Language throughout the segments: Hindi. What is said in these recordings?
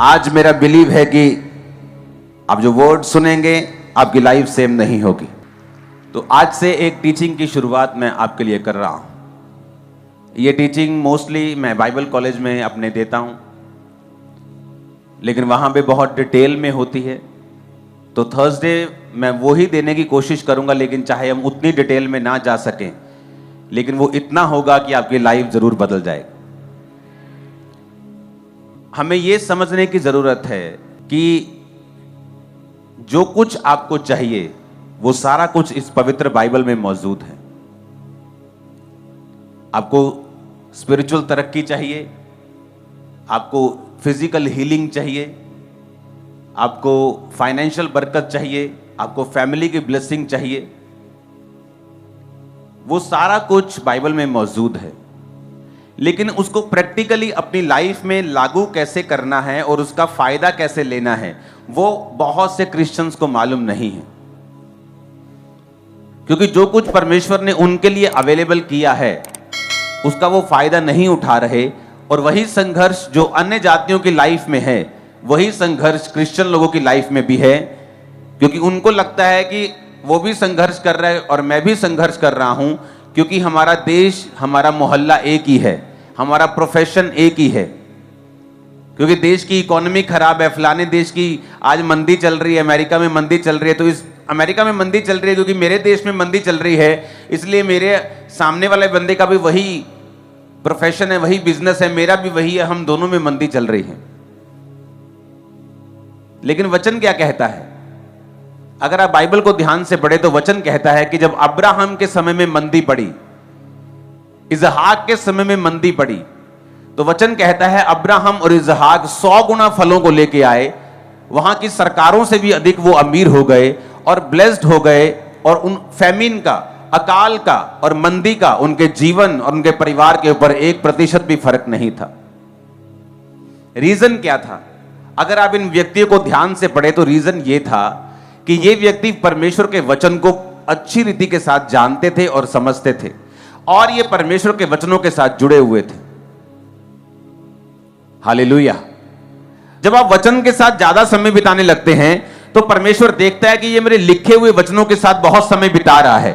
आज मेरा बिलीव है कि आप जो वर्ड सुनेंगे आपकी लाइफ सेम नहीं होगी। तो आज से एक टीचिंग की शुरुआत मैं आपके लिए कर रहा हूं। ये टीचिंग मोस्टली मैं बाइबल कॉलेज में अपने देता हूं, लेकिन वहां पे बहुत डिटेल में होती है। तो थर्सडे मैं वो ही देने की कोशिश करूंगा, लेकिन चाहे हम उतनी डिटेल में ना जा सकें, लेकिन वो इतना होगा कि आपकी लाइफ जरूर बदल जाए। हमें ये समझने की जरूरत है कि जो कुछ आपको चाहिए वो सारा कुछ इस पवित्र बाइबल में मौजूद है। आपको स्पिरिचुअल तरक्की चाहिए, आपको फिजिकल हीलिंग चाहिए, आपको फाइनेंशियल बरकत चाहिए, आपको फैमिली की ब्लेसिंग चाहिए, वो सारा कुछ बाइबल में मौजूद है। लेकिन उसको प्रैक्टिकली अपनी लाइफ में लागू कैसे करना है और उसका फायदा कैसे लेना है, वो बहुत से क्रिश्चियंस को मालूम नहीं है। क्योंकि जो कुछ परमेश्वर ने उनके लिए अवेलेबल किया है उसका वो फायदा नहीं उठा रहे, और वही संघर्ष जो अन्य जातियों की लाइफ में है वही संघर्ष क्रिश्चियन लोगों की लाइफ में भी है। क्योंकि उनको लगता है कि वो भी संघर्ष कर रहा है और मैं भी संघर्ष कर रहा हूं, क्योंकि हमारा देश, हमारा मोहल्ला एक ही है, हमारा प्रोफेशन एक ही है। क्योंकि देश की इकोनॉमी खराब है, फलाने देश की आज मंदी चल रही है, अमेरिका में मंदी चल रही है, तो इस अमेरिका में मंदी चल रही है क्योंकि मेरे देश में मंदी चल रही है, इसलिए मेरे सामने वाले बंदे का भी वही प्रोफेशन है, वही बिजनेस है, मेरा भी वही है, हम दोनों में मंदी चल रही है। लेकिन वचन क्या कहता है? अगर आप बाइबल को ध्यान से पढ़े तो वचन कहता है कि जब अब्राहम के समय में मंदी पड़ी, इसहाक के समय में मंदी पड़ी, तो वचन कहता है अब्राहम और इसहाक 100 गुना फलों को लेके आए, वहां की सरकारों से भी अधिक वो अमीर हो गए और ब्लेस्ड हो गए, और उन फैमिन का, अकाल का और मंदी का उनके जीवन और उनके परिवार के ऊपर 1% भी फर्क नहीं था। रीजन क्या था? अगर आप इन व्यक्तियों को ध्यान से पढ़े तो रीजन ये था कि ये व्यक्ति परमेश्वर के वचन को अच्छी रीति के साथ जानते थे और समझते थे, और ये परमेश्वर के वचनों के साथ जुड़े हुए थे। हालेलुया। जब आप वचन के साथ ज्यादा समय बिताने लगते हैं तो परमेश्वर देखता है कि ये मेरे लिखे हुए वचनों के साथ बहुत समय बिता रहा है।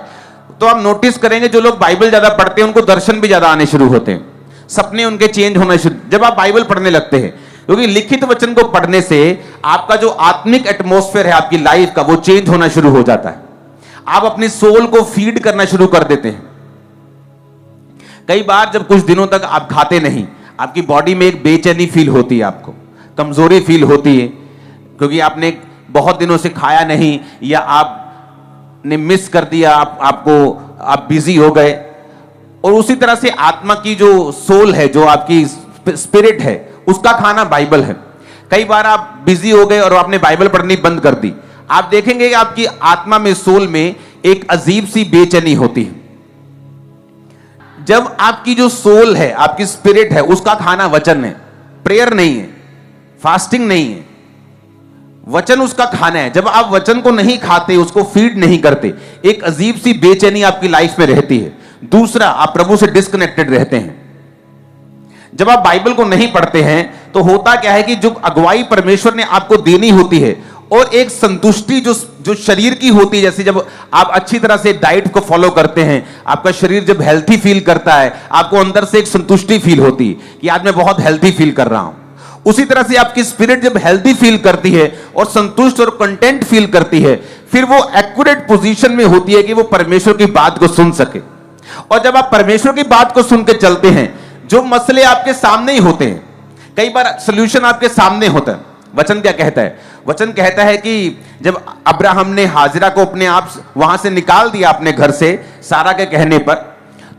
तो आप नोटिस करेंगे जो लोग बाइबल ज्यादा पढ़ते हैं उनको दर्शन भी ज्यादा आने शुरू होते हैं, सपने उनके चेंज होने शुरू जब आप बाइबल पढ़ने लगते हैं। क्योंकि लिखित वचन को पढ़ने से आपका जो आत्मिक एटमॉस्फेयर है आपकी लाइफ का, वो चेंज होना शुरू हो जाता है। आप अपनी सोल को फीड करना शुरू कर देते हैं। कई बार जब कुछ दिनों तक आप खाते नहीं, आपकी बॉडी में एक बेचैनी फील होती है, आपको कमजोरी फील होती है, क्योंकि आपने बहुत दिनों से खाया नहीं, या आपने मिस कर दिया, आप बिजी हो गए। और उसी तरह से आत्मा की जो सोल है, जो आपकी स्पिरिट है, उसका खाना बाइबल है। कई बार आप बिजी हो गए और आपने बाइबल पढ़नी बंद कर दी, आप देखेंगे कि आपकी आत्मा में, सोल में एक अजीब सी बेचैनी होती है। जब आपकी जो सोल है, आपकी स्पिरिट है, उसका खाना वचन है, प्रेयर नहीं है, फास्टिंग नहीं है, वचन उसका खाना है। जब आप वचन को नहीं खाते, उसको फीड नहीं करते, एक अजीब सी बेचैनी आपकी लाइफ में रहती है। दूसरा, आप प्रभु से डिस्कनेक्टेड रहते हैं। जब आप बाइबल को नहीं पढ़ते हैं तो होता क्या है कि जो अगुवाई परमेश्वर ने आपको देनी होती है, और एक संतुष्टि जो शरीर की होती है, जैसे जब आप अच्छी तरह से डाइट को फॉलो करते हैं, आपका शरीर जब हेल्थी फील करता है, आपको अंदर से एक संतुष्टि फील होती है कि आज मैं बहुत हेल्थी फील कर रहा हूं। उसी तरह से आपकी स्पिरिट जब हेल्थी फील करती है और संतुष्ट और कंटेंट फील करती है, फिर वो एक्यूरेट पोजीशन में होती है कि वो परमेश्वर की बात को सुन सके। और जब आप परमेश्वर की बात को सुन के चलते हैं, जो मसले आपके सामने ही होते हैं, कई बार सॉल्यूशन आपके सामने होता है। वचन क्या कहता है? वचन कहता है कि जब अब्राहम ने हाजिरा को अपने आप वहां से निकाल दिया अपने घर से सारा के कहने पर,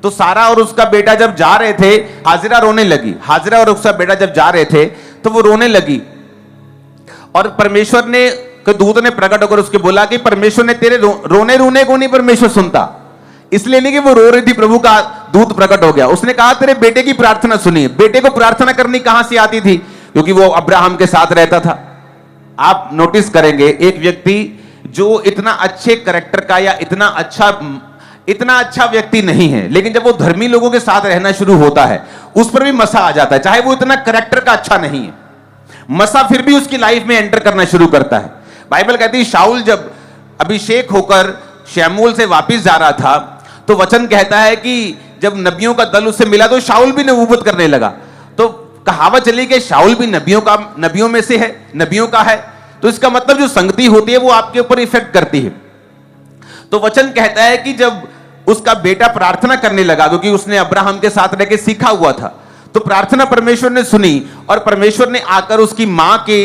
तो सारा और उसका बेटा जब जा रहे थे, हाजिरा रोने लगी। हाजिरा और उसका बेटा जब जा रहे थे तो वो रोने लगी, और परमेश्वर ने, दूत ने प्रकट होकर उसके बोला कि परमेश्वर ने तेरे रोने रोने को नहीं परमेश्वर सुनता। इसलिए नहीं कि वो रो रही थी, प्रभु का दूत प्रकट हो गया, उसने कहा तेरे बेटे की प्रार्थना सुनिए। बेटे को प्रार्थना करनी कहां से आती थी? क्योंकि वो अब्राहम के साथ रहता था। आप नोटिस करेंगे एक व्यक्ति जो इतना अच्छे कैरेक्टर का या इतना अच्छा व्यक्ति नहीं है, लेकिन जब वो धर्मी लोगों के साथ रहना शुरू होता है, उस पर भी मसा आ जाता है, चाहे वो इतना कैरेक्टर का अच्छा नहीं है। मसा फिर भी उसकी लाइफ में एंटर करना शुरू करता है। बाइबल कहती है शाऊल जब अभिषेक होकर शमूएल से वापस जा रहा था तो वचन कहता है कि जब नबियों का दल उससे मिला तो शाऊल भी नबूवत करने लगा। तो कहावत चली कि शाऊल भी नबियों में से है, नबियों का है। तो इसका मतलब जो संगति होती है वो आपके ऊपर इफेक्ट करती है। तो वचन कहता है कि जब उसका बेटा प्रार्थना करने लगा, क्योंकि उसने अब्राहम के साथ रह के सीखा हुआ था, तो प्रार्थना परमेश्वर ने सुनी और परमेश्वर ने आकर उसकी मां के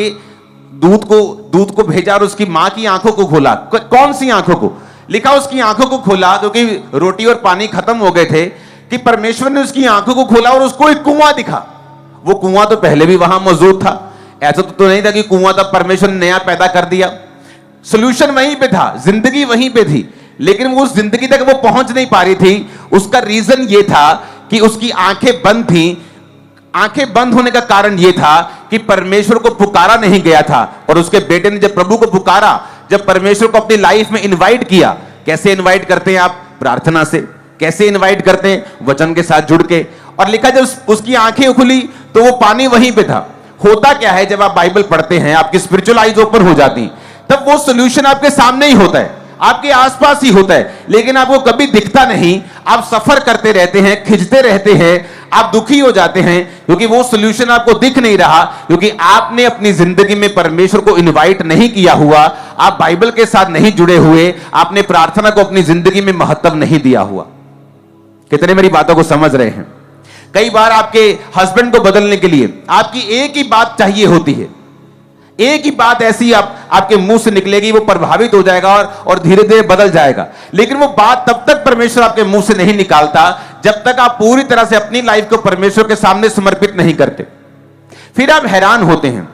दूध को भेजा और उसकी मां की आंखों को खोला। कौन सी आंखों को? लिखा उसकी आंखों को खोला, क्योंकि रोटी और पानी खत्म हो गए थे, कि परमेश्वर ने उसकी आंखों को खोला और उसको एक कुआं दिखा। वो कुआं तो पहले भी वहां मौजूद था, ऐसा तो नहीं था कि कुआं तब परमेश्वर ने नया पैदा कर दिया। सोल्यूशन वहीं पे था, जिंदगी वहीं पे थी, लेकिन वो उस जिंदगी तक वो पहुंच नहीं पा रही थी। उसका रीजन ये था कि उसकी आंखें बंद थी। आंखें बंद होने का कारण यह था कि परमेश्वर को पुकारा नहीं गया था। और उसके बेटे ने जब प्रभु को पुकारा, जब परमेश्वर को अपनी लाइफ में इनवाइट किया, कैसे इनवाइट करते हैं आप? प्रार्थना से। कैसे इनवाइट करते हैं? वचन के साथ जुड़ के। और लिखा जब उसकी आंखें खुली तो वो पानी वहीं पे था। होता क्या है, जब आप बाइबल पढ़ते हैं आपकी स्पिरिचुअल आईज ओपन हो जाती, तब वो सोल्यूशन आपके सामने ही होता है, आपके आसपास ही होता है, लेकिन आपको कभी दिखता नहीं। आप सफर करते रहते हैं, खिंचते रहते हैं, आप दुखी हो जाते हैं, क्योंकि वो सोल्यूशन आपको दिख नहीं रहा, क्योंकि आपने अपनी जिंदगी में परमेश्वर को इनवाइट नहीं किया हुआ, आप बाइबल के साथ नहीं जुड़े हुए, आपने प्रार्थना को अपनी जिंदगी में महत्व नहीं दिया हुआ। कितने मेरी बातों को समझ रहे हैं? कई बार आपके हस्बैंड को बदलने के लिए आपकी एक ही बात चाहिए होती है, एक ही बात ऐसी आपके मुंह से निकलेगी, वो प्रभावित हो जाएगा और धीरे धीरे बदल जाएगा। लेकिन वो बात तब तक परमेश्वर आपके मुंह से नहीं निकालता जब तक आप पूरी तरह से अपनी लाइफ को परमेश्वर के सामने समर्पित नहीं करते। फिर आप हैरान होते हैं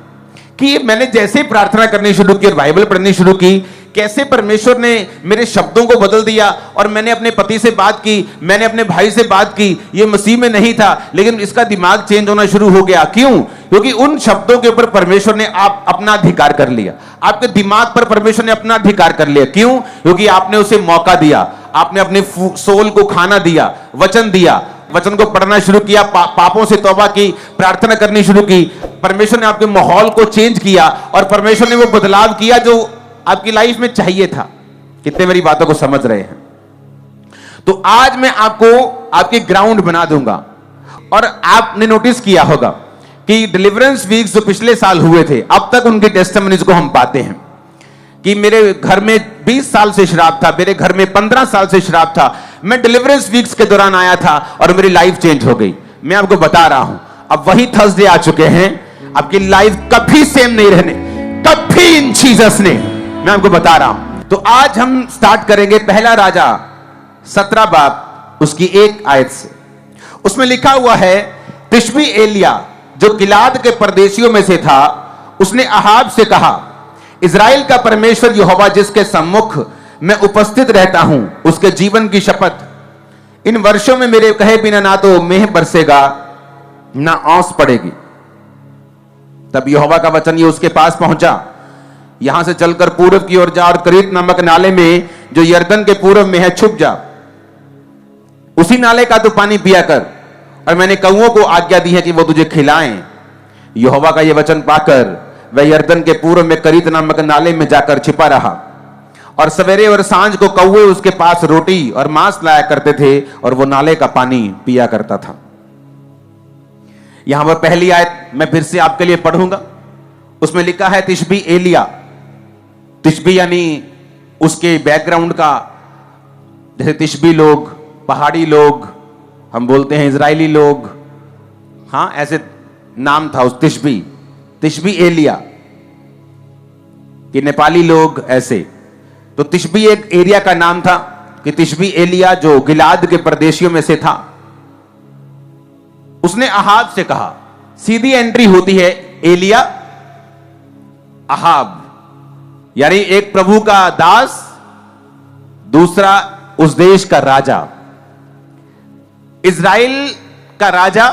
कि मैंने जैसे प्रार्थना करनी शुरू की और बाइबल पढ़नी शुरू की, कैसे परमेश्वर ने मेरे शब्दों को बदल दिया। और मैंने अपने पति से बात की, मैंने अपने भाई से बात की, ये मसीह में नहीं था, लेकिन इसका दिमाग चेंज होना शुरू हो गया। क्यों? क्योंकि उन शब्दों के ऊपर परमेश्वर ने अपना अधिकार कर लिया। आपके दिमाग पर परमेश्वर ने अपना अधिकार कर लिया। क्यों? क्योंकि आपने उसे मौका दिया, आपने अपने सोल को खाना दिया, वचन दिया, वचन को पढ़ना शुरू किया, पापों से तौबा की, प्रार्थना करनी शुरू की। परमेश्वर ने आपके माहौल को चेंज किया और परमेश्वर ने वो बदलाव किया जो आपकी लाइफ में चाहिए था। कितने मेरी बातों को समझ रहे हैं? तो आज मैं आपको आपके ग्राउंड बना दूंगा। और आपने नोटिस किया होगा कि डिलीवरेंस वीक्स जो पिछले साल हुए थे, अब तक उनकी टेस्टिमनीज को हम पाते हैं कि मेरे घर में 20 साल से शराब था, मेरे घर में 15 साल से शराब था, मैं डिलीवरेंस वीक्स के दौरान आया था और मेरी लाइफ चेंज हो गई। मैं आपको बता रहा हूं, अब वही थर्सडे आ चुके हैं, आपकी लाइफ कभी सेम नहीं रहने, कभी इन जीसस ने, मैं आपको बता रहा हूं। तो आज हम स्टार्ट करेंगे पहला राजा 17 बाब उसकी 1 आयत से। उसमें लिखा हुआ है, तिशबी एलिया जो गिलाद के परदेशियों में से था, उसने अहाब से कहा, इज़राइल का परमेश्वर यहोवा जिसके सम्मुख मैं उपस्थित रहता हूं, उसके जीवन की शपथ, इन वर्षों में मेरे कहे बिना ना तो मेह बरसेगा ना औस पड़ेगी। तब यहोवा का वचन ये उसके पास पहुंचा, यहां से चलकर पूर्व की ओर जा और करीत नामक नाले में जो यरदन के पूर्व में है छुप जा, उसी नाले का तो पानी पिया कर, और मैंने कौओं को आज्ञा दी है कि वो तुझे खिलाएं। यहोवा का ये वचन पाकर वह यरदन के पूर्व में करीत नामक नाले में जाकर छिपा रहा, और सवेरे और सांझ को कौवे उसके पास रोटी और मांस लाया करते थे, और वो नाले का पानी पिया करता था। यहां पर पहली आयत मैं फिर से आपके लिए पढ़ूंगा। उसमें लिखा है तिशबी एलिया। तिशबी यानी उसके बैकग्राउंड का, जैसे तिशबी लोग, पहाड़ी लोग, हम बोलते हैं इजरायली लोग, हां ऐसे नाम था उस तिशबी एलिया कि नेपाली लोग ऐसे। तो तिशबी एक एरिया का नाम था कि तिशबी एलिया जो गिलाद के प्रदेशियों में से था, उसने अहाब से कहा। सीधी एंट्री होती है एलिया अहाब, यानी एक प्रभु का दास, दूसरा उस देश का राजा, इज़राइल का राजा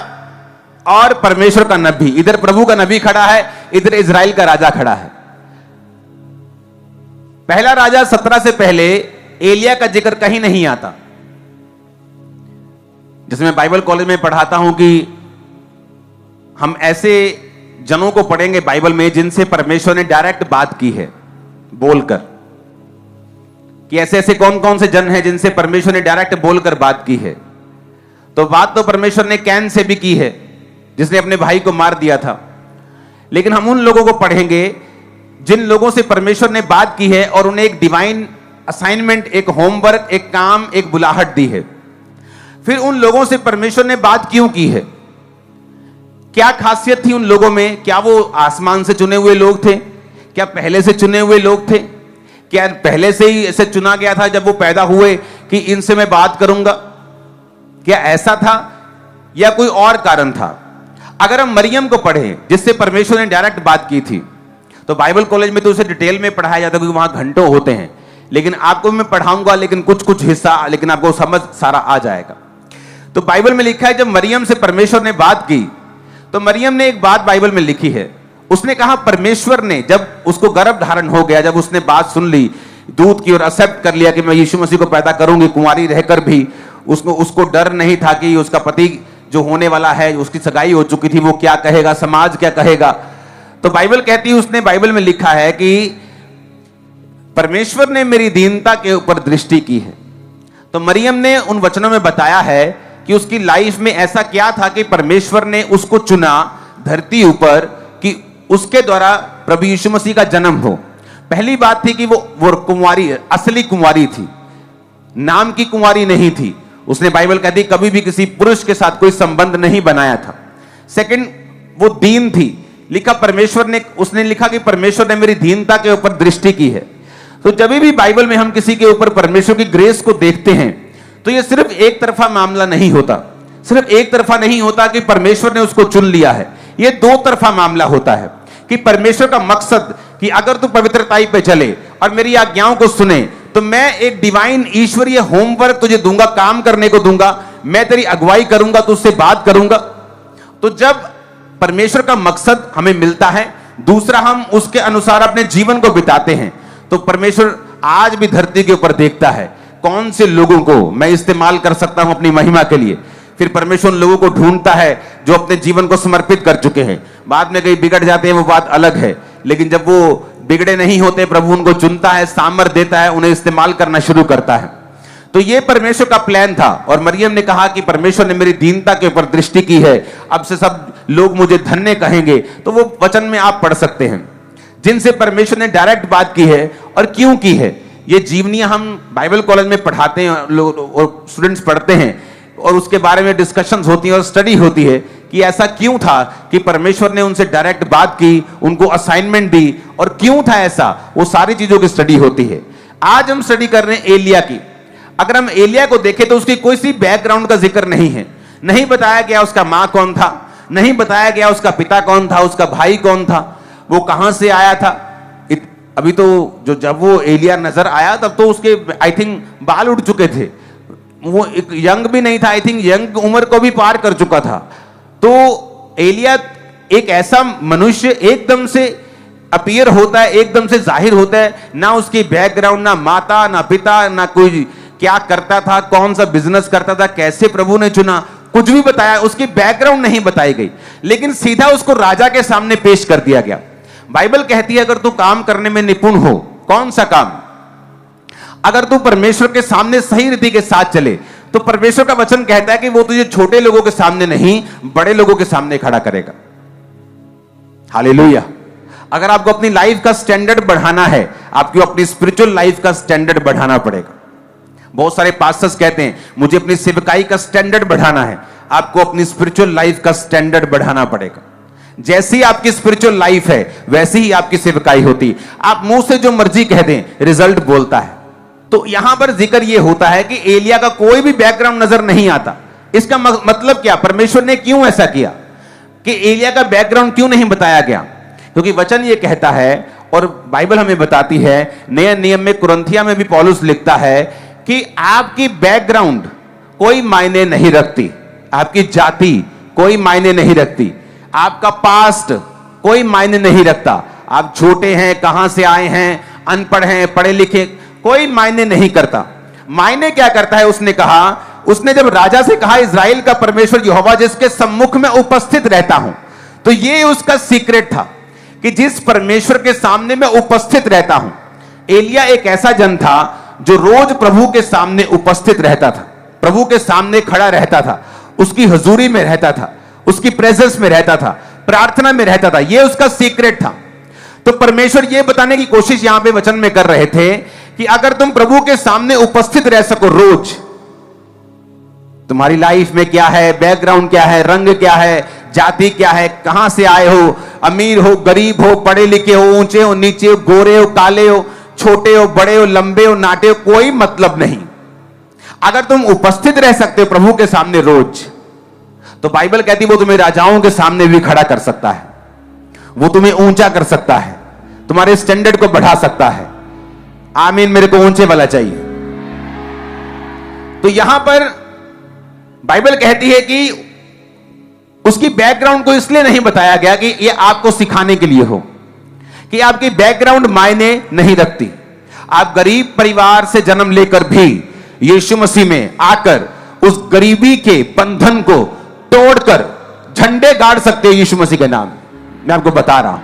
और परमेश्वर का नबी। इधर प्रभु का नबी खड़ा है, इधर इज़राइल का राजा खड़ा है। पहला राजा 17 से पहले एलिया का जिक्र कहीं नहीं आता। जैसे मैं बाइबल कॉलेज में पढ़ाता हूं कि हम ऐसे जनों को पढ़ेंगे बाइबल में जिनसे परमेश्वर ने डायरेक्ट बात की है बोलकर, कि ऐसे ऐसे कौन कौन से जन हैं जिनसे परमेश्वर ने डायरेक्ट बोलकर बात की है। तो बात तो परमेश्वर ने कैन से भी की है, जिसने अपने भाई को मार दिया था। लेकिन हम उन लोगों को पढ़ेंगे जिन लोगों से परमेश्वर ने बात की है और उन्हें एक डिवाइन असाइनमेंट, एक होमवर्क, एक काम, एक बुलाहट दी है। फिर उन लोगों से परमेश्वर ने बात क्यों की है, क्या खासियत थी उन लोगों में? क्या वो आसमान से चुने हुए लोग थे? क्या पहले से चुने हुए लोग थे? क्या पहले से ही ऐसे चुना गया था जब वो पैदा हुए कि इनसे मैं बात करूंगा? क्या ऐसा था या कोई और कारण था? अगर हम मरियम को पढ़ें जिससे परमेश्वर ने डायरेक्ट बात की थी, तो बाइबल कॉलेज में तो उसे डिटेल में पढ़ाया जाता है क्योंकि वहां घंटों होते हैं, लेकिन आपको मैं पढ़ाऊंगा लेकिन कुछ कुछ हिस्सा, लेकिन आपको समझ सारा आ जाएगा। तो बाइबल में लिखा है जब मरियम से परमेश्वर ने बात की तो मरियम ने एक बात बाइबल में लिखी है। उसने कहा परमेश्वर ने जब उसको गर्भ धारण हो गया, जब उसने बात सुन ली दूध की और एक्सेप्ट कर लिया कि मैं यीशु मसीह को पैदा करूंगी, कुंवारी रहकर भी उसको डर नहीं था कि उसका पति जो होने वाला है, उसकी सगाई हो चुकी थी, वो क्या कहेगा, समाज क्या कहेगा। तो बाइबल कहती है, उसने बाइबल में लिखा है कि परमेश्वर ने मेरी दीनता के ऊपर दृष्टि की है। तो मरियम ने उन वचनों में बताया है कि उसकी लाइफ में ऐसा क्या था कि परमेश्वर ने उसको चुना धरती ऊपर कि उसके द्वारा प्रभु यीशु मसीह का जन्म हो। पहली बात थी कि वो कुंवारी, असली कुंवारी थी, नाम की कुंवारी नहीं थी। उसने बाइबल कहती कभी भी किसी पुरुष के साथ कोई संबंध नहीं बनाया था। सेकंड, वो दीन थी। लिखा परमेश्वर ने, उसने लिखा कि परमेश्वर ने मेरी दीनता के ऊपर दृष्टि की है। तो जब भी बाइबल में हम किसी के ऊपर परमेश्वर की ग्रेस को देखते हैं तो ये सिर्फ एक तरफा मामला नहीं होता, सिर्फ एक तरफा नहीं होता कि परमेश्वर ने उसको चुन लिया है। ये दो तरफा मामला होता है कि परमेश्वर का मकसद कि अगर तू पवित्रताई पे चले और मेरी आज्ञाओं को सुने तो मैं एक डिवाइन ईश्वरीय होमवर्क तुझे दूंगा, काम करने को दूंगा, मैं तेरी अगुवाई करूंगा, तुझसे बात करूंगा। तो जब परमेश्वर का मकसद हमें मिलता है, दूसरा हम उसके अनुसार अपने जीवन को बिताते हैं, तो परमेश्वर आज भी धरती के ऊपर देखता है कौन से लोगों को मैं इस्तेमाल कर सकता हूं अपनी महिमा के लिए। फिर परमेश्वर उन लोगों को ढूंढता है जो अपने जीवन को समर्पित कर चुके हैं। बाद में कहीं बिगड़ जाते हैं, वो बात अलग है, लेकिन जब वो बिगड़े नहीं होते, प्रभु उनको चुनता है, सामर्थ देता है, उन्हें इस्तेमाल करना शुरू करता है। तो ये परमेश्वर का प्लान था। और मरियम ने कहा कि परमेश्वर ने मेरी दीनता के ऊपर दृष्टि की है, अब से सब लोग मुझे धन्य कहेंगे। तो वो वचन में आप पढ़ सकते हैं जिनसे परमेश्वर ने डायरेक्ट बात की है और क्यों की है। ये जीवनियां हम बाइबल कॉलेज में पढ़ाते हैं, लोग और स्टूडेंट्स पढ़ते हैं और उसके बारे में डिस्कशंस होती हैं और स्टडी होती है कि ऐसा क्यों था कि परमेश्वर ने उनसे डायरेक्ट बात की, उनको असाइनमेंट दी, और क्यों था ऐसा, वो सारी चीजों की स्टडी होती है। आज हम स्टडी कर रहे हैं एलिया की। अगर हम एलिया को देखें तो उसकी कोई सी बैकग्राउंड का जिक्र नहीं है, नहीं बताया गया उसका मां कौन था, नहीं बताया गया उसका पिता कौन था, उसका भाई कौन था, वो कहां से आया था। अभी तो जब वो एलिया नजर आया तब तो उसके आई थिंक बाल उड़ चुके थे, वो एक यंग भी नहीं था, आई थिंक यंग उम्र को भी पार कर चुका था। तो एलिया एक ऐसा मनुष्य एकदम से अपीयर होता है, एकदम से जाहिर होता है, ना उसकी बैकग्राउंड, ना माता, ना पिता, ना कोई क्या करता था, कौन सा बिजनेस करता था, कैसे प्रभु ने चुना, कुछ भी बताया, उसकी बैकग्राउंड नहीं बताई गई, लेकिन सीधा उसको राजा के सामने पेश कर दिया गया। बाइबल कहती है अगर तू काम करने में निपुण हो, कौन सा काम, अगर तू परमेश्वर के सामने सही रीति के साथ चले, तो परमेश्वर का वचन कहता है कि वो तुझे छोटे लोगों के सामने नहीं, बड़े लोगों के सामने खड़ा करेगा। हालेलुया। अगर आपको अपनी लाइफ का स्टैंडर्ड बढ़ाना है, आपको अपनी स्पिरिचुअल लाइफ का स्टैंडर्ड बढ़ाना पड़ेगा। बहुत सारे पास्टर्स कहते हैं मुझे अपनी सेवकाई का स्टैंडर्ड बढ़ाना है, आपको अपनी स्पिरिचुअल लाइफ का स्टैंडर्ड बढ़ाना पड़ेगा। जैसी आपकी स्पिरिचुअल लाइफ है वैसी ही आपकी सेवकाई होती। आप मुंह से जो मर्जी कह दें, रिजल्ट बोलता है। तो यहां पर जिक्र यह होता है कि एलिया का कोई भी बैकग्राउंड नजर नहीं आता। इसका मतलब क्या, परमेश्वर ने क्यों ऐसा किया कि एलिया का बैकग्राउंड क्यों नहीं बताया गया? क्योंकि वचन ये कहता है और बाइबल हमें बताती है, नए नियम में कुरिन्थिया में भी पौलुस लिखता है कि आपकी बैकग्राउंड कोई मायने नहीं रखती, आपकी जाति कोई मायने नहीं रखती, आपका पास्ट कोई मायने नहीं रखता, आप छोटे हैं, कहां से आए हैं, अनपढ़ हैं, पढ़े लिखे, कोई मायने नहीं करता। मायने क्या करता है? उसने कहा, उसने जब राजा से कहा इजराइल का परमेश्वर यहोवा जिसके सम्मुख में उपस्थित रहता हूं, तो ये उसका सीक्रेट था कि जिस परमेश्वर के सामने मैं उपस्थित रहता हूं। एलिया एक ऐसा जन था जो रोज प्रभु के सामने उपस्थित रहता था, प्रभु के सामने खड़ा रहता था, उसकी हजूरी में रहता था, उसकी प्रेजेंस में रहता था, प्रार्थना में रहता था। यह उसका सीक्रेट था। तो परमेश्वर यह बताने की कोशिश यहां पे वचन में कर रहे थे कि अगर तुम प्रभु के सामने उपस्थित रह सको रोज, तुम्हारी लाइफ में क्या है, बैकग्राउंड क्या है, रंग क्या है, जाति क्या है, कहां से आए हो, अमीर हो, गरीब हो, पढ़े लिखे हो, ऊंचे हो, नीचे हो, गोरे हो, काले हो, छोटे हो, बड़े हो, लंबे हो, नाटे हो, कोई मतलब नहीं। अगर तुम उपस्थित रह सकते हो प्रभु के सामने रोज, तो बाइबल कहती है वो तुम्हें राजाओं के सामने भी खड़ा कर सकता है, वो तुम्हें ऊंचा कर सकता है, तुम्हारे स्टैंडर्ड को बढ़ा सकता है। आमीन। मेरे को ऊंचे वाला चाहिए। तो यहां पर बाइबल कहती है कि उसकी बैकग्राउंड को इसलिए नहीं बताया गया कि यह आपको सिखाने के लिए हो, कि आपकी बैकग्राउंड मायने नहीं रखती। आप गरीब परिवार से जन्म लेकर भी यीशु मसीह में आकर उस गरीबी के बंधन को तोड़कर झंडे गाड़ सकते हो यीशु मसीह के नाम। मैं आपको बता रहा हूं,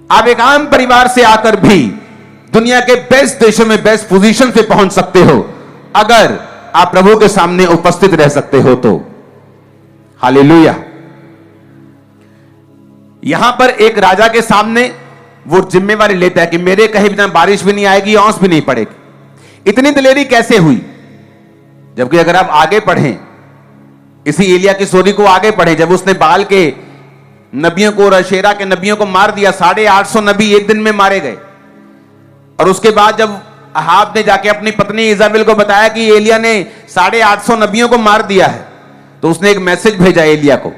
आप एक आम परिवार से आकर भी दुनिया के बेस्ट देशों में बेस्ट पोजीशन पे पहुंच सकते हो, अगर आप प्रभु के सामने उपस्थित रह सकते हो तो। हालेलुया। यहां पर एक राजा के सामने वो जिम्मेवारी लेता है कि मेरे कहे बिना बारिश भी नहीं आएगी, औंस भी नहीं पड़ेगी। इतनी दिलेरी कैसे हुई? जबकि अगर आप आगे पढ़ें, इसी एलिया की स्टोरी को आगे पढ़ें, जब उसने बाल के नबियों को और अशेरा के नबियों को मार दिया, 850 नबी एक दिन में मारे गए। और उसके बाद जब अहाब ने जाके अपनी पत्नी इजाबेल को बताया कि एलिया ने 850 नबियों को मार दिया है, तो उसने एक मैसेज भेजा एलिया को।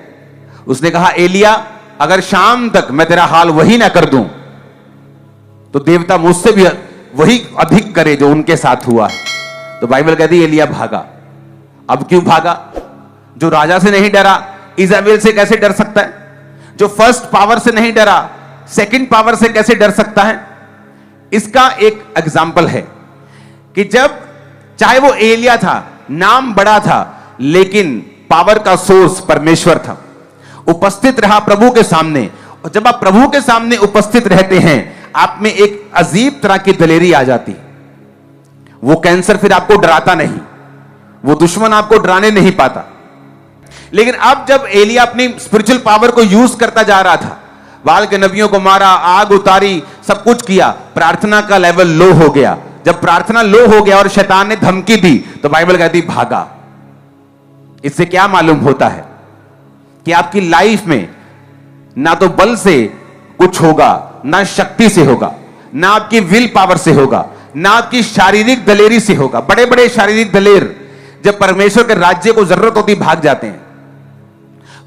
उसने कहा, एलिया अगर शाम तक मैं तेरा हाल वही ना कर दूं, तो देवता मुझसे भी वही अधिक करे जो उनके साथ हुआ है। तो बाइबल कहती है एलिया भागा। अब क्यों भागा? जो राजा से नहीं डरा, इजाबेल से कैसे डर सकता है? जो फर्स्ट पावर से नहीं डरा, सेकंड पावर से कैसे डर सकता है? इसका एक एग्जाम्पल है कि जब चाहे वो एलिया था, नाम बड़ा था, लेकिन पावर का सोर्स परमेश्वर था, उपस्थित रहा प्रभु के सामने। और जब आप प्रभु के सामने उपस्थित रहते हैं, आप में एक अजीब तरह की दलेरी आ जाती। वो कैंसर फिर आपको डराता नहीं, वो दुश्मन आपको डराने नहीं पाता। लेकिन अब जब एलिया अपनी स्पिरिचुअल पावर को यूज करता जा रहा था, बाल के नबियों को मारा, आग उतारी, सब कुछ किया, प्रार्थना का लेवल लो हो गया। जब प्रार्थना लो हो गया और शैतान ने धमकी दी, तो बाइबल कहती भागा। इससे क्या मालूम होता है कि आपकी लाइफ में ना तो बल से कुछ होगा, ना शक्ति से होगा, ना आपकी विल पावर से होगा, ना आपकी शारीरिक दलेरी से होगा। बड़े बड़े शारीरिक दलेर जब परमेश्वर के राज्य को जरूरत होती भाग जाते हैं।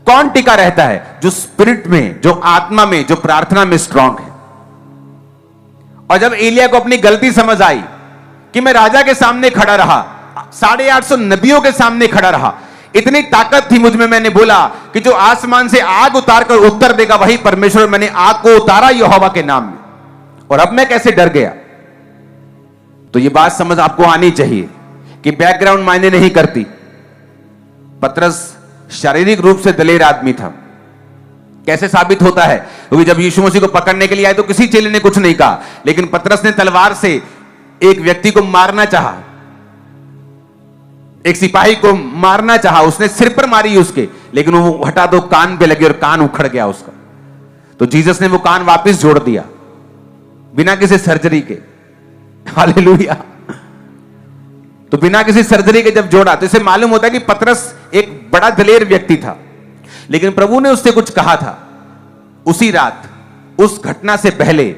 कौन टिका रहता है? जो स्पिरिट में, जो आत्मा में, जो प्रार्थना में स्ट्रांग है। और जब एलिया को अपनी गलती समझ आई कि मैं राजा के सामने खड़ा रहा, 850 नबियों के सामने खड़ा रहा, इतनी ताकत थी मुझ में, मैंने बोला कि जो आसमान से आग उतार कर उत्तर देगा वही परमेश्वर। मैंने आग को उतारा यहोवा के नाम में, और अब मैं कैसे डर गया? तो यह बात समझ आपको आनी चाहिए कि बैकग्राउंड मायने नहीं करती। पतरस शारीरिक रूप से दलेर आदमी था। कैसे साबित होता है? क्योंकि जब यीशु मसीह को पकड़ने के लिए आए तो किसी चेले ने कुछ नहीं कहा, लेकिन पतरस ने तलवार से एक व्यक्ति को मारना चाहा, एक सिपाही को मारना चाहा। उसने सिर पर मारी उसके, लेकिन वो हटा दो कान पे लगी और कान उखड़ गया उसका। तो जीसस ने वो कान वापस जोड़ दिया बिना किसी सर्जरी के। हालेलुया। तो बिना किसी सर्जरी के जब जोड़ा, तो इसे मालूम होता है कि पतरस एक बड़ा दलेर व्यक्ति था। लेकिन प्रभु ने उससे कुछ कहा था उसी रात, उस घटना से पहले।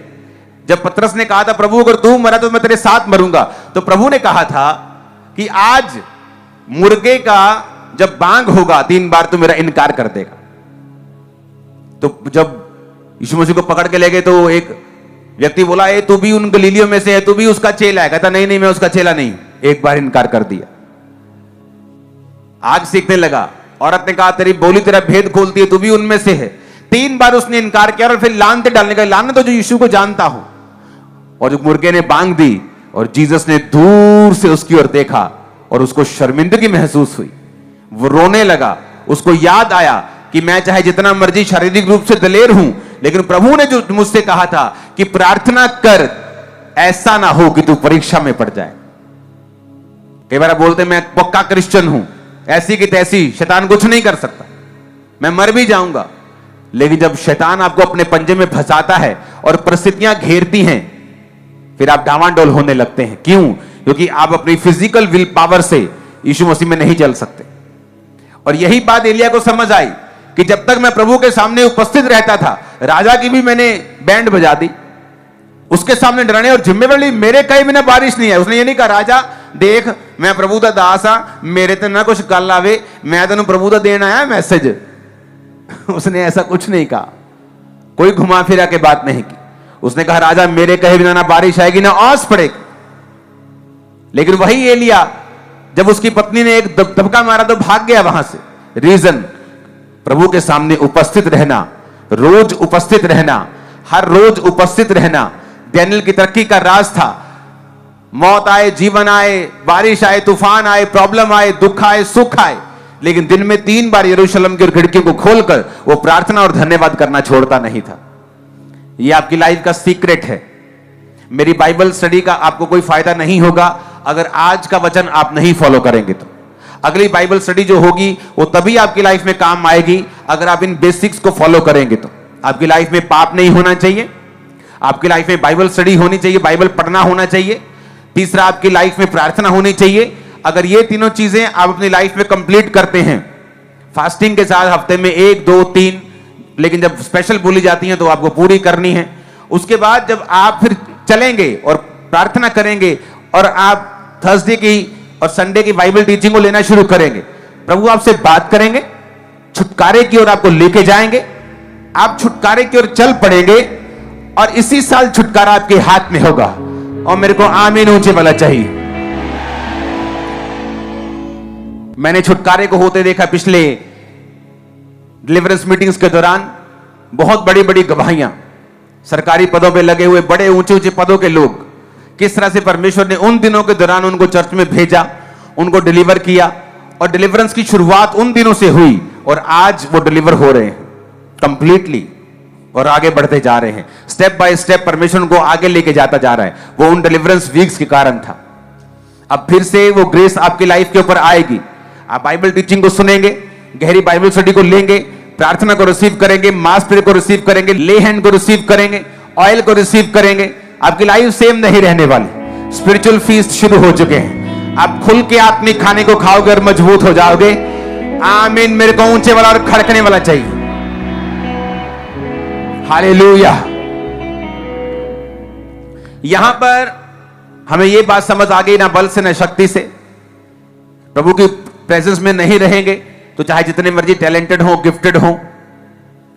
जब पतरस ने कहा था, प्रभु अगर तू मरा तो मैं तेरे साथ मरूंगा, तो प्रभु ने कहा था कि आज मुर्गे का जब बांग होगा 3 बार तो मेरा इनकार कर देगा। तो जब यीशु मसीह को पकड़ के ले गए तो एक व्यक्ति बोला, ए तू भी उन गलीलियों में से है, तू भी उसका चेला है? कहता नहीं नहीं, मैं उसका चेला नहीं। एक बार इनकार कर दिया। आग सीखने लगा। औरत ने कहा, तेरी बोली तेरा भेद खोलती है, तू भी उनमें से है। 3 बार उसने इनकार किया और फिर लानते डालने का, लानत तो जो यीशु को जानता हूं। और जो मुर्गे ने बांग दी और जीसस ने दूर से उसकी ओर देखा और उसको शर्मिंदगी महसूस हुई। वो रोने लगा। उसको याद आया कि कि मैं चाहे जितना मर्जी शारीरिक रूप से दलेर हूं, लेकिन प्रभु ने जो मुझसे कहा था कि प्रार्थना कर, ऐसा ना हो कि तू परीक्षा में पड़ जाए। कई बार बोलते मैं पक्का क्रिश्चियन हूं, ऐसी की तैसी, शैतान कुछ नहीं कर सकता, मैं मर भी जाऊंगा। लेकिन जब शैतान आपको अपने पंजे में फंसाता है और परिस्थितियां घेरती हैं, फिर आप डावांडोल होने लगते हैं। क्यों? क्योंकि आप अपनी फिजिकल विल पावर से यीशु मसीह में नहीं चल सकते। और यही बात एलिया को समझ आई कि जब तक मैं प्रभु के सामने उपस्थित रहता था, राजा की भी मैंने बैंड बजा दी, उसके सामने डराने और जिम्मेवारी मेरे कहीं बिना बारिश नहीं है। उसने ये नहीं कहा राजा देख मैं प्रभु दा दास आ, मेरे ते ना कुछ गल आवे, मैं तेन प्रभु दा देन आया मैसेज। उसने ऐसा कुछ नहीं कहा, कोई घुमा फिरा के बात नहीं की। उसने कहा राजा मेरे कहे बिना ना बारिश आएगी ना ओस पड़ेगी। लेकिन वही एलिया जब उसकी पत्नी ने एक दबका मारा तो भाग गया वहां से। रीजन, प्रभु के सामने उपस्थित रहना, रोज उपस्थित रहना, हर रोज उपस्थित रहना डैनियल की तरक्की का राज था। मौत आए, जीवन आए, बारिश आए, तूफान आए, प्रॉब्लम आए, दुख आए, सुख आए, लेकिन दिन में 3 बार यरूशलेम की खिड़कियों को खोलकर वो प्रार्थना और धन्यवाद करना छोड़ता नहीं था। ये आपकी लाइफ का सीक्रेट है। मेरी बाइबल स्टडी का आपको कोई फायदा नहीं होगा अगर आज का वचन आप नहीं फॉलो करेंगे। तो अगली बाइबल स्टडी जो होगी वो तभी आपकी लाइफ में काम आएगी अगर आप इन बेसिक्स को फॉलो करेंगे। तो आपकी लाइफ में पाप नहीं होना चाहिए, आपकी लाइफ में बाइबल स्टडी होनी चाहिए, बाइबल पढ़ना होना चाहिए, तीसरा आपकी लाइफ में प्रार्थना होनी चाहिए। अगर ये तीनों चीजें आप अपनी लाइफ में कंप्लीट करते हैं, फास्टिंग के साथ हफ्ते में 1, 2, 3, लेकिन जब स्पेशल बोली जाती हैं तो आपको पूरी करनी है। उसके बाद जब आप फिर चलेंगे और प्रार्थना करेंगे और आप थर्सडे की और संडे की बाइबल टीचिंग को लेना शुरू करेंगे, प्रभु आपसे बात करेंगे, छुटकारे की ओर आपको लेके जाएंगे, आप छुटकारे की ओर चल पड़ेंगे और इसी साल छुटकारा आपके हाथ में होगा। और मेरे को आमीन ऊंचे वाला चाहिए। मैंने छुटकारे को होते देखा पिछले डिलीवरेंस मीटिंग्स के दौरान। बहुत बड़ी बड़ी गवाहियां, सरकारी पदों पे लगे हुए बड़े ऊंचे ऊंचे पदों के लोग, किस तरह से परमेश्वर ने उन दिनों के दौरान उनको चर्च में भेजा, उनको डिलीवर किया और डिलीवरेंस की शुरुआत उन दिनों से हुई और आज वो डिलीवर हो रहे हैं कंप्लीटली और आगे बढ़ते जा रहे हैं। स्टेप बाय स्टेप परमेश्वर उनको आगे लेके जाता जा रहा है। वो उन डिलीवरेंस वीक्स के कारण था। अब फिर से वो ग्रेस आपकी लाइफ के ऊपर आएगी। आप बाइबल टीचिंग को सुनेंगे, गहरी बाइबल स्टडी को लेंगे, प्रार्थना को रिसीव करेंगे, मास प्रेयर को रिसीव करेंगे, ले हैंड को रिसीव करेंगे, ऑयल को रिसीव करेंगे। आपकी लाइफ सेम नहीं रहने वाली। स्पिरिचुअल फीस्ट शुरू हो चुके हैं। आप खुल के आत्मिक खाने को खाओगे और मजबूत हो जाओगे। आमीन। मेरे को ऊंचे वाला और खड़कने वाला चाहिए। हालेलुया। यहां पर हमें यह बात समझ आ गई, ना बल से ना शक्ति से। प्रभु की प्रेजेंस में नहीं रहेंगे तो चाहे जितने मर्जी टैलेंटेड हो, गिफ्टेड हो,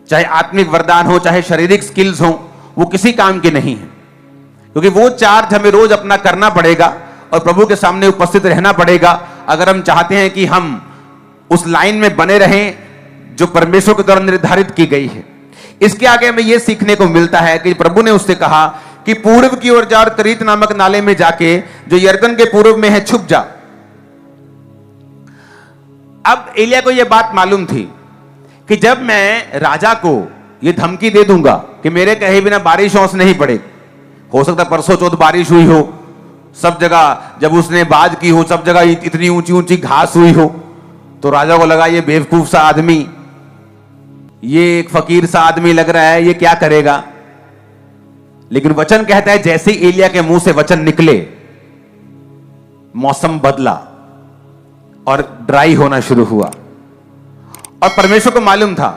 चाहे आत्मिक वरदान हो, चाहे शारीरिक स्किल्स हो, वो किसी काम के नहीं है। क्योंकि वो चार्ज हमें रोज अपना करना पड़ेगा और प्रभु के सामने उपस्थित रहना पड़ेगा अगर हम चाहते हैं कि हम उस लाइन में बने रहें जो परमेश्वर के द्वारा निर्धारित की गई है। इसके आगे हमें यह सीखने को मिलता है कि प्रभु ने उससे कहा कि पूर्व की ओर जा और करीत नामक नाले में जाके जो यरदन के पूर्व में है छुप जा। अब एलिया को यह बात मालूम थी कि जब मैं राजा को यह धमकी दे दूंगा कि मेरे कहे बिना बारिश ओस नहीं पड़ेगी, हो सकता परसों चौथ बारिश हुई हो, सब जगह जब उसने बात की हो सब जगह इतनी ऊंची ऊंची घास हुई हो, तो राजा को लगा ये बेवकूफ सा आदमी, ये एक फकीर सा आदमी लग रहा है, ये क्या करेगा। लेकिन वचन कहता है जैसे ही एलिया के मुंह से वचन निकले मौसम बदला और ड्राई होना शुरू हुआ। और परमेश्वर को मालूम था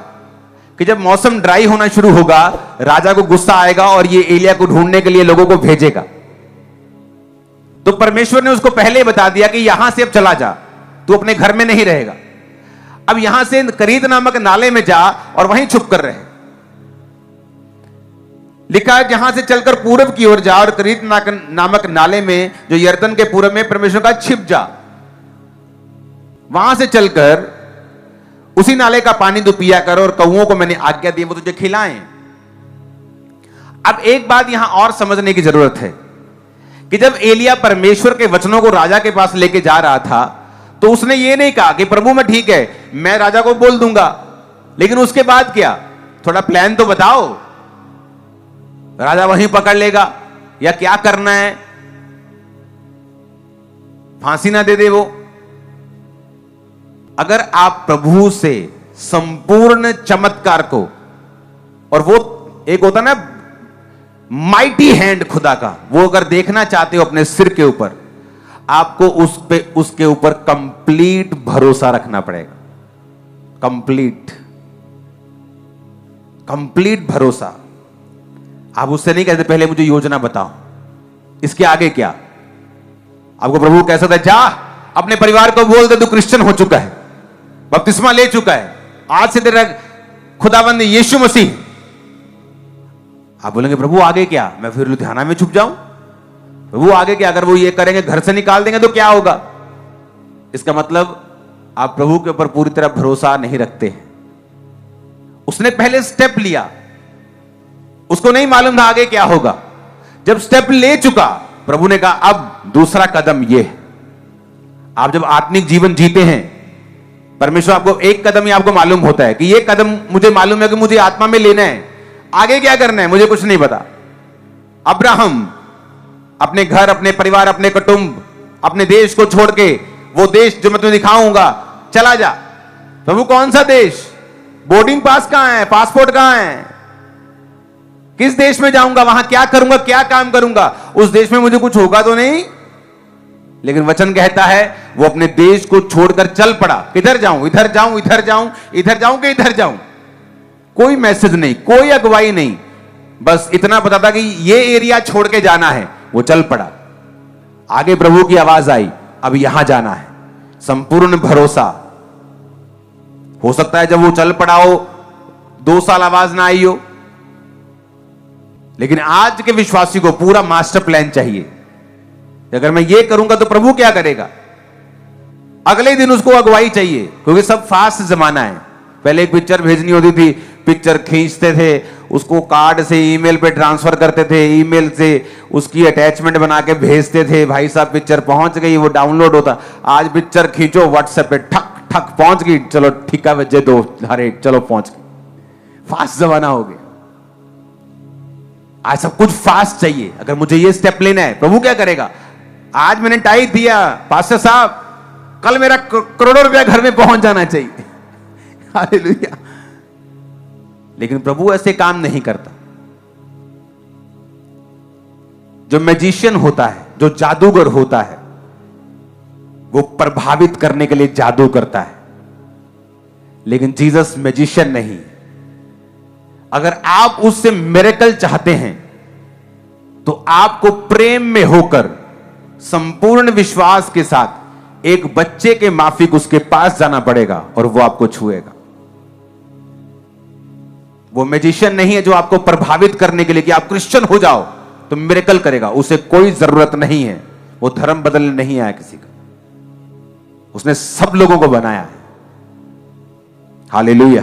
कि जब मौसम ड्राई होना शुरू होगा राजा को गुस्सा आएगा और ये एलिया को ढूंढने के लिए लोगों को भेजेगा। तो परमेश्वर ने उसको पहले ही बता दिया कि यहां से अब चला जा, तू अपने घर में नहीं रहेगा, अब यहां से करीत नामक नाले में जा और वहीं छुप कर रहे। लिखा है जहां से चलकर पूरब की ओर जा और करीत नामक नाले में जो यरदन के पूरब में परमेश्वर का छिप जा, वहां से चलकर उसी नाले का पानी तू पिया कर और कौओं को मैंने आज्ञा दी वो तुझे खिलाएं। अब एक बात यहां और समझने की जरूरत है कि जब एलिया परमेश्वर के वचनों को राजा के पास लेके जा रहा था तो उसने ये नहीं कहा कि प्रभु मैं ठीक है, मैं राजा को बोल दूंगा लेकिन उसके बाद क्या? थोड़ा प्लान तो बताओ। राजा वहीं पकड़ लेगा या क्या करना है? फांसी ना दे दे वो। अगर आप प्रभु से संपूर्ण चमत्कार को, और वो एक होता ना माइटी हैंड खुदा का, वो अगर देखना चाहते हो अपने सिर के ऊपर, आपको उसके ऊपर कंप्लीट भरोसा रखना पड़ेगा। कंप्लीट भरोसा। आप उससे नहीं कहते पहले मुझे योजना बताओ, इसके आगे क्या? आपको प्रभु कह सकता है जा अपने परिवार को बोल दे तू क्रिश्चियन हो चुका है, बपतिस्मा ले चुका है, आज से तेरा खुदाबंद यीशु मसीह। आप बोलेंगे प्रभु आगे क्या? मैं फिर लुधियाना में छुप जाऊं? प्रभु आगे क्या? अगर वो ये करेंगे घर से निकाल देंगे तो क्या होगा? इसका मतलब आप प्रभु के ऊपर पूरी तरह भरोसा नहीं रखते हैं। उसने पहले स्टेप लिया, उसको नहीं मालूम था आगे क्या होगा। जब स्टेप ले चुका, प्रभु ने कहा अब दूसरा कदम ये है। आप जब आत्मिक जीवन जीते हैं, परमेश्वर आपको एक कदम ही आपको मालूम होता है कि ये कदम मुझे मालूम है कि मुझे आत्मा में लेना है, आगे क्या करना है मुझे कुछ नहीं पता। अब्राहम अपने घर, अपने परिवार, अपने कुटुंब, अपने देश को छोड़ के, वो देश जो मैं तुम्हें दिखाऊंगा, चला जा। प्रभु कौन सा देश? बोर्डिंग पास कहां है? पासपोर्ट कहां है? किस देश में जाऊंगा? वहां क्या करूंगा? क्या काम करूंगा? उस देश में मुझे कुछ होगा तो नहीं? लेकिन वचन कहता है वो अपने देश को छोड़कर चल पड़ा। किधर जाऊं? इधर जाऊं, इधर जाऊं, इधर जाऊं कि इधर जाऊं? कोई मैसेज नहीं, कोई अगुवाई नहीं, बस इतना पता था कि ये एरिया छोड़ के जाना है। वो चल पड़ा। आगे प्रभु की आवाज आई, अब यहां जाना है। संपूर्ण भरोसा। हो सकता है जब वो चल पड़ा हो 2 साल आवाज ना आई हो, लेकिन आज के विश्वासी को पूरा मास्टर प्लान चाहिए। अगर मैं ये करूंगा तो प्रभु क्या करेगा? अगले दिन उसको अगुवाई चाहिए, क्योंकि सब फास्ट जमाना है। पहले एक पिक्चर भेजनी होती थी, पिक्चर खींचते थे, उसको कार्ड से ईमेल पे ट्रांसफर करते थे, ईमेल से उसकी अटैचमेंट बना के भेजते थे। भाई साहब पिक्चर पहुंच गई, वो डाउनलोड होता। आज पिक्चर खींचो व्हाट्सएप पे, ठक ठक पहुंच गई, चलो ठीका बजे दो, अरे चलो पहुंच गई। फास्ट जमाना हो गया। आज सब कुछ फास्ट चाहिए। अगर मुझे ये स्टेप लेना है, प्रभु क्या करेगा? आज मैंने टाइप दिया, पास्टर साहब कल मेरा करोड़ों रुपया घर में पहुंच जाना चाहिए। हालेलुया। लेकिन प्रभु ऐसे काम नहीं करता। जो मैजिशियन होता है, जो जादूगर होता है, वो प्रभावित करने के लिए जादू करता है। लेकिन जीसस मैजिशियन नहीं। अगर आप उससे मिरेकल चाहते हैं तो आपको प्रेम में होकर संपूर्ण विश्वास के साथ एक बच्चे के माफिक उसके पास जाना पड़ेगा और वो आपको छुएगा। वो मैजिशियन नहीं है जो आपको प्रभावित करने के लिए कि आप क्रिश्चियन हो जाओ तो मिरेकल करेगा। उसे कोई जरूरत नहीं है। वो धर्म बदलने नहीं आया किसी का। उसने सब लोगों को बनाया है। हालेलुया।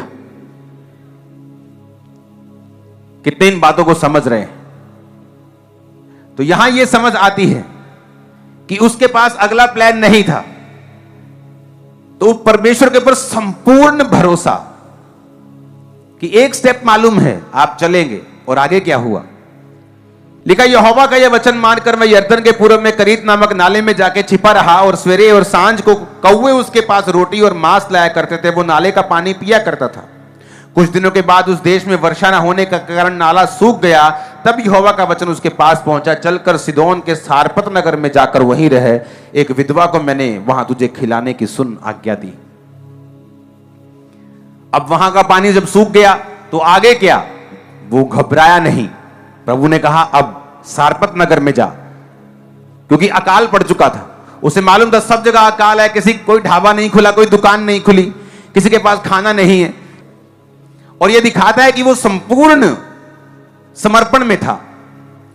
कितने इन बातों को समझ रहे हैं? तो यहां यह समझ आती है कि उसके पास अगला प्लान नहीं था, तो परमेश्वर के ऊपर संपूर्ण भरोसा कि एक स्टेप मालूम है, आप चलेंगे। और आगे क्या हुआ लिखा, यहोवा का यह वचन मानकर मैं यरदन के पूर्व में करीत नामक नाले में जाके छिपा रहा, और सवेरे और सांझ को कौवे उसके पास रोटी और मांस लाया करते थे। वो नाले का पानी पिया करता था। कुछ दिनों के बाद उस देश में वर्षा न होने का कारण नाला सूख गया। तब यहोवा का वचन उसके पास पहुंचा, चलकर सिदोन के सारपत नगर में जाकर वहीं रहे। एक विधवा को मैंने वहां तुझे खिलाने की सुन आज्ञा दी। अब वहां का पानी जब सूख गया तो आगे क्या? वो घबराया नहीं। प्रभु ने कहा अब सारपत नगर में जा, क्योंकि अकाल पड़ चुका था। उसे मालूम था सब जगह अकाल है। किसी कोई ढाबा नहीं खुला, कोई दुकान नहीं खुली, किसी के पास खाना नहीं है। और यह दिखाता है कि वो संपूर्ण समर्पण में था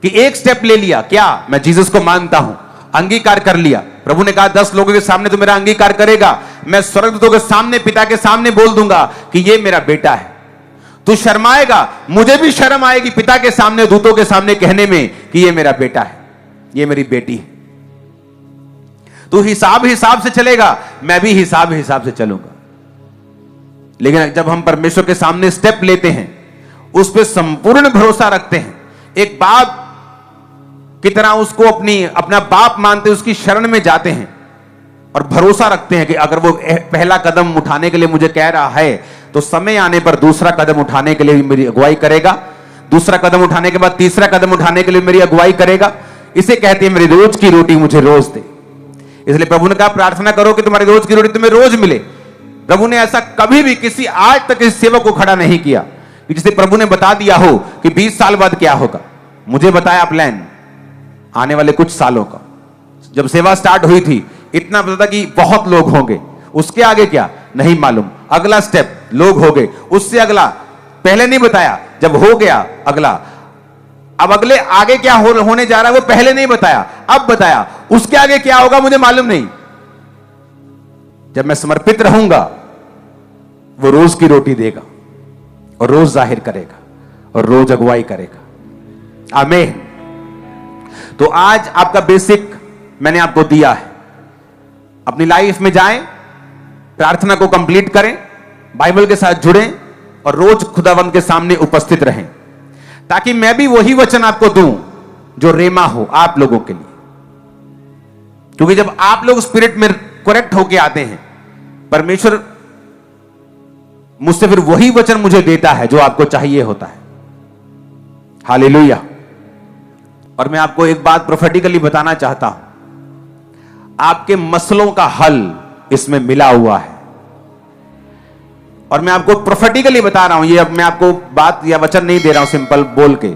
कि एक स्टेप ले लिया। क्या? मैं जीसस को मानता हूं, अंगीकार कर लिया। प्रभु ने कहा 10 लोगों के सामने तो मेरा अंगीकार करेगा, मैं स्वर्गदूतों के सामने, पिता के सामने बोल दूंगा कि ये मेरा बेटा है। तू शर्माएगा, मुझे भी शर्म आएगी पिता के सामने, दूतों के सामने कहने में कि ये मेरा बेटा है, ये मेरी बेटी है। तू हिसाब से चलेगा, मैं भी हिसाब से चलूंगा। लेकिन जब हम परमेश्वर के सामने स्टेप लेते हैं, उस पर संपूर्ण भरोसा रखते हैं, एक बाप की तरह उसको अपना बाप मानते, उसकी शरण में जाते हैं और भरोसा रखते हैं कि अगर वो पहला कदम उठाने के लिए मुझे कह रहा है, तो समय आने पर दूसरा कदम उठाने के लिए मेरी अगुवाई करेगा, दूसरा कदम उठाने के बाद तीसरा कदम उठाने के लिए मेरी अगुवाई करेगा। इसे कहते हैं मेरी रोज की रोटी मुझे रोज दे। इसलिए प्रभु ने कहा प्रार्थना करो कि तुम्हारी रोज की रोटी तुम्हें रोज मिले। प्रभु ने ऐसा कभी भी किसी आज तक इस सेवक को खड़ा नहीं किया कि जिसे प्रभु ने बता दिया हो कि 20 साल बाद क्या होगा। मुझे बताया प्लान आने वाले कुछ सालों का। जब सेवा स्टार्ट हुई थी इतना पता था कि बहुत लोग होंगे, उसके आगे क्या नहीं मालूम, अगला स्टेप लोग हो गए, उससे अगला पहले नहीं बताया, जब हो गया अगला, अब अगले आगे क्या होने जा रहा है वो पहले नहीं बताया, अब बताया, उसके आगे क्या होगा मुझे मालूम नहीं। जब मैं समर्पित रहूंगा वो रोज की रोटी देगा और रोज जाहिर करेगा और रोज अगुवाई करेगा। आमीन। तो आज आपका बेसिक मैंने आपको दिया है। अपनी लाइफ में जाएं, प्रार्थना को कंप्लीट करें, बाइबल के साथ जुड़ें और रोज खुदावंद के सामने उपस्थित रहें, ताकि मैं भी वही वचन आपको दूं जो रेमा हो आप लोगों के लिए। क्योंकि जब आप लोग स्पिरिट में करेक्ट होके आते हैं, परमेश्वर मुझसे फिर वही वचन मुझे देता है जो आपको चाहिए होता है। हालेलुया। और मैं आपको एक बात प्रोफेटिकली बताना चाहता हूं, आपके मसलों का हल इसमें मिला हुआ है। और मैं आपको प्रोफेटिकली बता रहा हूं, ये अब मैं आपको बात या वचन नहीं दे रहा हूं सिंपल बोल के,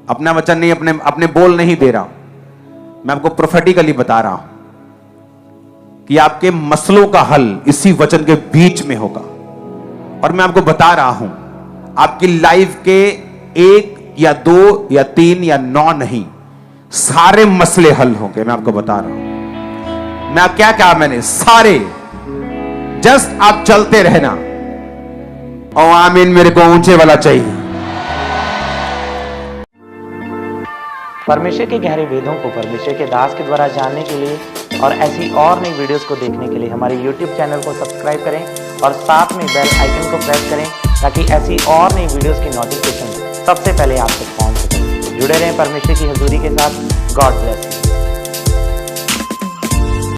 अपना वचन नहीं, अपने बोल नहीं दे रहा हूं, मैं आपको प्रोफेटिकली बता रहा हूं कि आपके मसलों का हल इसी वचन के बीच में होगा। और मैं आपको बता रहा हूं आपकी लाइफ के 1 या 2 या 3 या 9 नहीं, सारे मसले हल होंगे। मैं आपको बता रहा हूं, मैं क्या कहा मैंने, सारे। जस्ट आप चलते रहना। और आमीन मेरे को ऊंचे वाला चाहिए। परमेश्वर के गहरे वेदों को परमेश्वर के दास के द्वारा जानने के लिए और ऐसी और नई वीडियोस को देखने के लिए हमारे YouTube चैनल को सब्सक्राइब करें और साथ में बेल आइकन को प्रेस करें, ताकि ऐसी और नई वीडियोस की नोटिफिकेशन सबसे पहले आप तक पहुंच सके। जुड़े रहें परमेश्वर की हजूरी के साथ। God bless you.